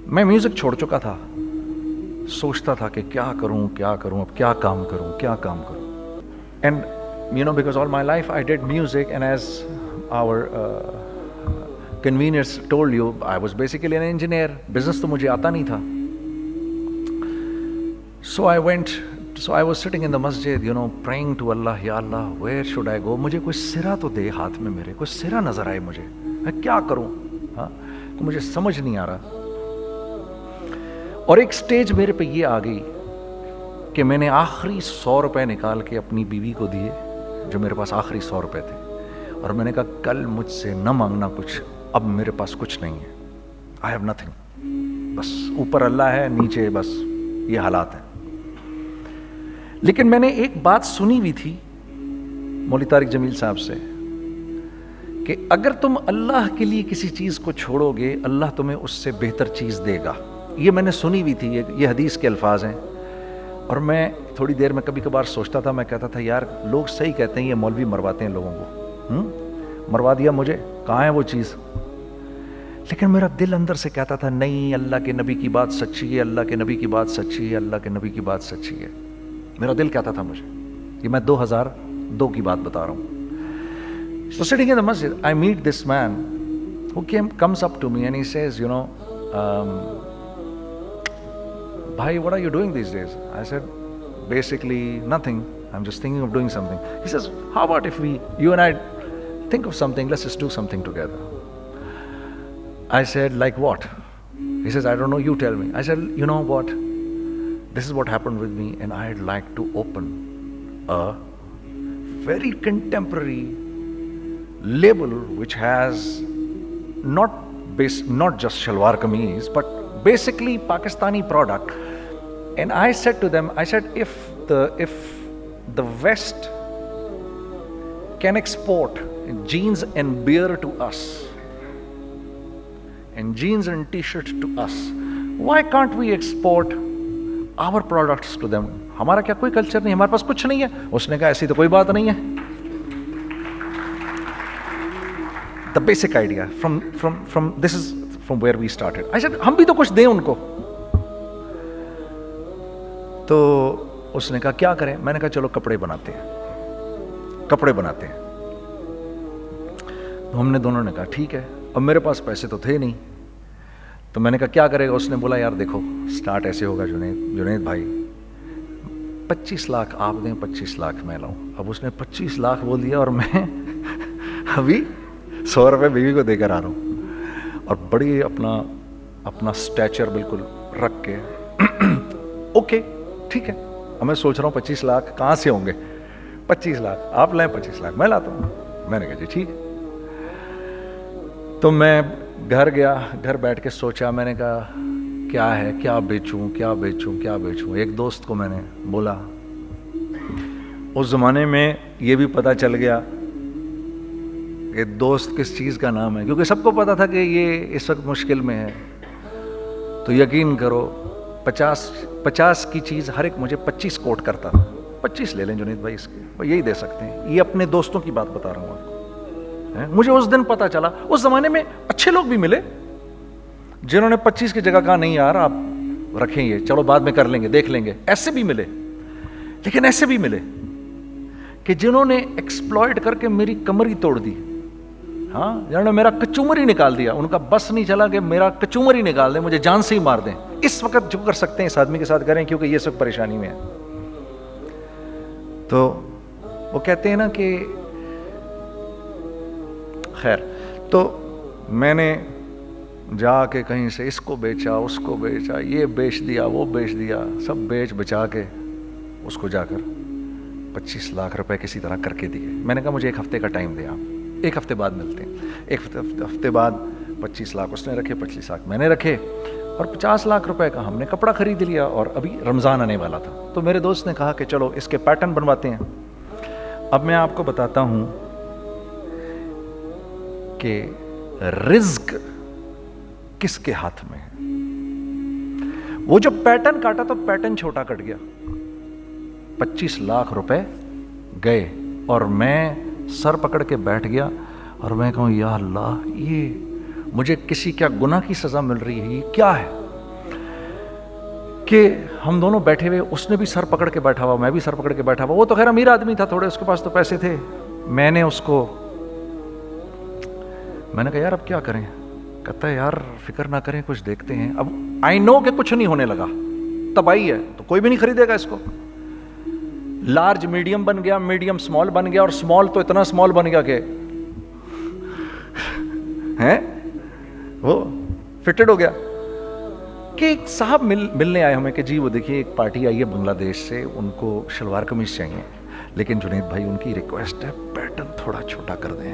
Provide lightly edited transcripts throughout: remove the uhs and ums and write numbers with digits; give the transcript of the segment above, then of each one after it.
میں میوزک چھوڑ چکا تھا, سوچتا تھا کہ کیا کروں, اب کیا کام کروں. And because all my life I did music, and as our conveners told you, I was basically an engineer. Business تو مجھے آتا نہیں تھا. So I was sitting in the masjid, praying to Allah, Ya Allah, where should I go? مجھے کوئی سرا تو دے ہاتھ میں, میرے کوئی سرا نظر آئے مجھے, میں کیا کروں, مجھے سمجھ نہیں آ رہا. اور ایک سٹیج میرے پہ یہ آ گئی کہ میں نے آخری 100 روپے نکال کے اپنی بیوی کو دیے, جو میرے پاس آخری 100 روپے تھے, اور میں نے کہا کل مجھ سے نہ مانگنا کچھ, اب میرے پاس کچھ نہیں ہے, I have nothing, بس اوپر اللہ ہے, نیچے بس یہ حالات ہیں. لیکن میں نے ایک بات سنی ہوئی تھی مولوی طارق جمیل صاحب سے کہ اگر تم اللہ کے لیے کسی چیز کو چھوڑو گے, اللہ تمہیں اس سے بہتر چیز دے گا. یہ میں نے سنی ہوئی تھی, یہ حدیث کے الفاظ ہیں. اور میں تھوڑی دیر میں کبھی کبھار سوچتا تھا, میں کہتا تھا یار لوگ صحیح کہتے ہیں, یہ مولوی مرواتے ہیں لوگوں کو, مروا دیا مجھے, کہاں ہے وہ چیز. لیکن میرا دل اندر سے کہتا تھا نہیں, اللہ کے نبی کی بات سچی ہے, اللہ کے نبی کی بات سچی ہے, اللہ کے نبی کی بات سچی ہے. میرا دل کہتا تھا مجھے. یہ میں 2002 کی بات بتا رہا ہوں. So sitting in the masjid, I meet this man who comes up to me and he says, Bhai, what are you doing these days? I said, basically nothing. I'm just thinking of doing something. He says, how about if you and I think of something, let's just do something together. I said, like what? He says, I don't know, you tell me. I said, you know what? This is what happened with me, and I'd like to open a very contemporary label which has not just shalwar kameez, but basically Pakistani product. And I said to them, if the West can export jeans and beer to us, and jeans and t-shirts to us, why can't we export our products to them? ہمارا کیا کوئی culture نہیں, ہمارے پاس کچھ نہیں ہے. اس نے کہا ایسی تو کوئی بات نہیں ہے. The basic idea this is from where we started. I said, ہم بھی تو کچھ دیں ان کو. تو اس نے کہا کیا کریں. میں نے کہا چلو کپڑے بناتے ہیں. تو ہم نے دونوں نے کہا ٹھیک ہے. اب میرے پاس پیسے تو تھے نہیں, تو میں نے کہا کیا کرے گا. اس نے بولا یار دیکھو, سٹارٹ ایسے ہوگا جنید بھائی, 25 لاکھ آپ دیں, 25 لاکھ میں لاؤں. اب اس نے 25 لاکھ بول دیا, اور میں ابھی 100 روپے بیوی کو دے کر آ رہا ہوں, اور بڑی اپنا سٹیچر بالکل رکھ کے اوکے ٹھیک ہے. اب میں سوچ رہا ہوں 25 لاکھ کہاں سے ہوں گے. 25 لاکھ آپ لائیں, 25 لاکھ میں لاتا ہوں. میں نے کہا جی ٹھیک ہے. تو میں گھر گیا, گھر بیٹھ کے سوچا. میں نے کہا کیا ہے, کیا بیچوں. ایک دوست کو میں نے بولا. اس زمانے میں یہ بھی پتہ چل گیا کہ دوست کس چیز کا نام ہے, کیونکہ سب کو پتا تھا کہ یہ اس وقت مشکل میں ہے. تو یقین کرو 50 کی چیز ہر ایک مجھے 25 کوٹ کرتا تھا. 25 لے لیں جنید بھائی, اس کے یہی دے سکتے ہیں. یہ اپنے دوستوں کی بات بتا رہا ہوں آپ کو. مجھے اس دن پتا چلا. اس زمانے میں اچھے لوگ بھی ملے جنہوں نے 25 کی جگہ کہا نہیں یار آپ رکھیں, یہ چلو بعد میں کر لیں گے, دیکھ لیں گے. ایسے بھی ملے. لیکن ایسے بھی ملے کہ جنہوں نے ایکسپلائٹ کر کے میری کمر ہی توڑ دی. جنہوں نے میرا کچومر ہی نکال دیا. ان کا بس نہیں چلا کہ میرا کچومر ہی نکال دیں, مجھے جان سے ہی مار دیں. اس وقت جو کر سکتے ہیں اس آدمی کے ساتھ کریں, کیونکہ یہ اس وقت پریشانی میں ہے. تو وہ کہتے ہیں نا کہ خیر. تو میں نے جا کے کہیں سے اس کو بیچا, اس کو بیچا, یہ بیچ دیا, وہ بیچ دیا, سب بیچ بچا کے اس کو جا کر 25 لاکھ روپے کسی طرح کر کے دیے. میں نے کہا مجھے 1 ہفتے کا ٹائم دیں آپ, 1 ہفتے بعد ملتے ہیں. 1 ہفتے بعد 25 لاکھ اس نے رکھے, 25 لاکھ میں نے رکھے, اور 50 لاکھ روپے کا ہم نے کپڑا خرید لیا. اور ابھی رمضان آنے والا تھا, تو میرے دوست نے کہا کہ چلو اس کے پیٹرن بنواتے ہیں. اب میں آپ کو بتاتا ہوں کہ رزق کس کے ہاتھ میں ہے. وہ جو پیٹرن کاٹا تو پیٹرن چھوٹا کٹ گیا, 25 لاکھ روپے گئے, اور میں سر پکڑ کے بیٹھ گیا. اور میں کہوں یا اللہ, یہ مجھے کسی کیا گناہ کی سزا مل رہی ہے, یہ کیا ہے. کہ ہم دونوں بیٹھے ہوئے, اس نے بھی سر پکڑ کے بیٹھا ہوا, میں بھی سر پکڑ کے بیٹھا ہوا. وہ تو خیر امیر آدمی تھا تھوڑے, اس کے پاس تو پیسے تھے. میں نے اس کو, میں نے کہا یار اب کیا کریں؟ کہتا ہے یار فکر نہ کریں, کچھ دیکھتے ہیں. اب آئی نو کہ کچھ نہیں ہونے لگا, تباہی ہے, تو کوئی بھی نہیں خریدے گا اس کو. لارج میڈیم بن گیا, میڈیم اسمال بن گیا, اور اسمال تو اتنا اسمال بن گیا کہ ہیں وہ فٹڈ ہو گیا. کہ ایک صاحب ملنے آئے ہمیں کہ جی وہ دیکھیے ایک پارٹی آئی ہے بنگلہ دیش سے, ان کو شلوار قمیض چاہیے, لیکن جنید بھائی ان کی ریکویسٹ ہے پیٹرن تھوڑا چھوٹا کر دیں.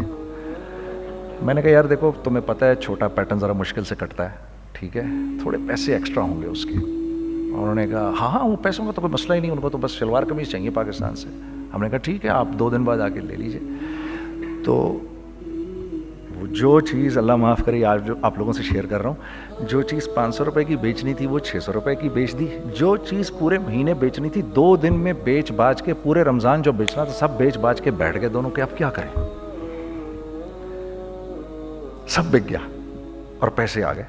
میں نے کہا یار دیکھو تمہیں پتہ ہے چھوٹا پیٹرن ذرا مشکل سے کٹتا ہے, ٹھیک ہے, تھوڑے پیسے ایکسٹرا ہوں گے اس کے. انہوں نے کہا ہاں وہ پیسوں کا تو کوئی مسئلہ ہی نہیں, ان کو تو بس شلوار قمیض چاہیے پاکستان سے. ہم نے کہا ٹھیک ہے آپ 2 دن بعد آ کے لے لیجیے. تو جو چیز اللہ معاف کرے آج جو آپ لوگوں سے شیئر کر رہا ہوں, جو چیز 500 روپے کی بیچنی تھی وہ 600 روپے کی بیچ دی. جو چیز پورے مہینے بیچنی تھی 2 دن میں بیچ باچ کے, پورے رمضان جو بیچنا تھا سب بیچ باچ کے بیٹھ گئے دونوں کہ اب کیا کریں. سب بک گیا اور پیسے آ گئے.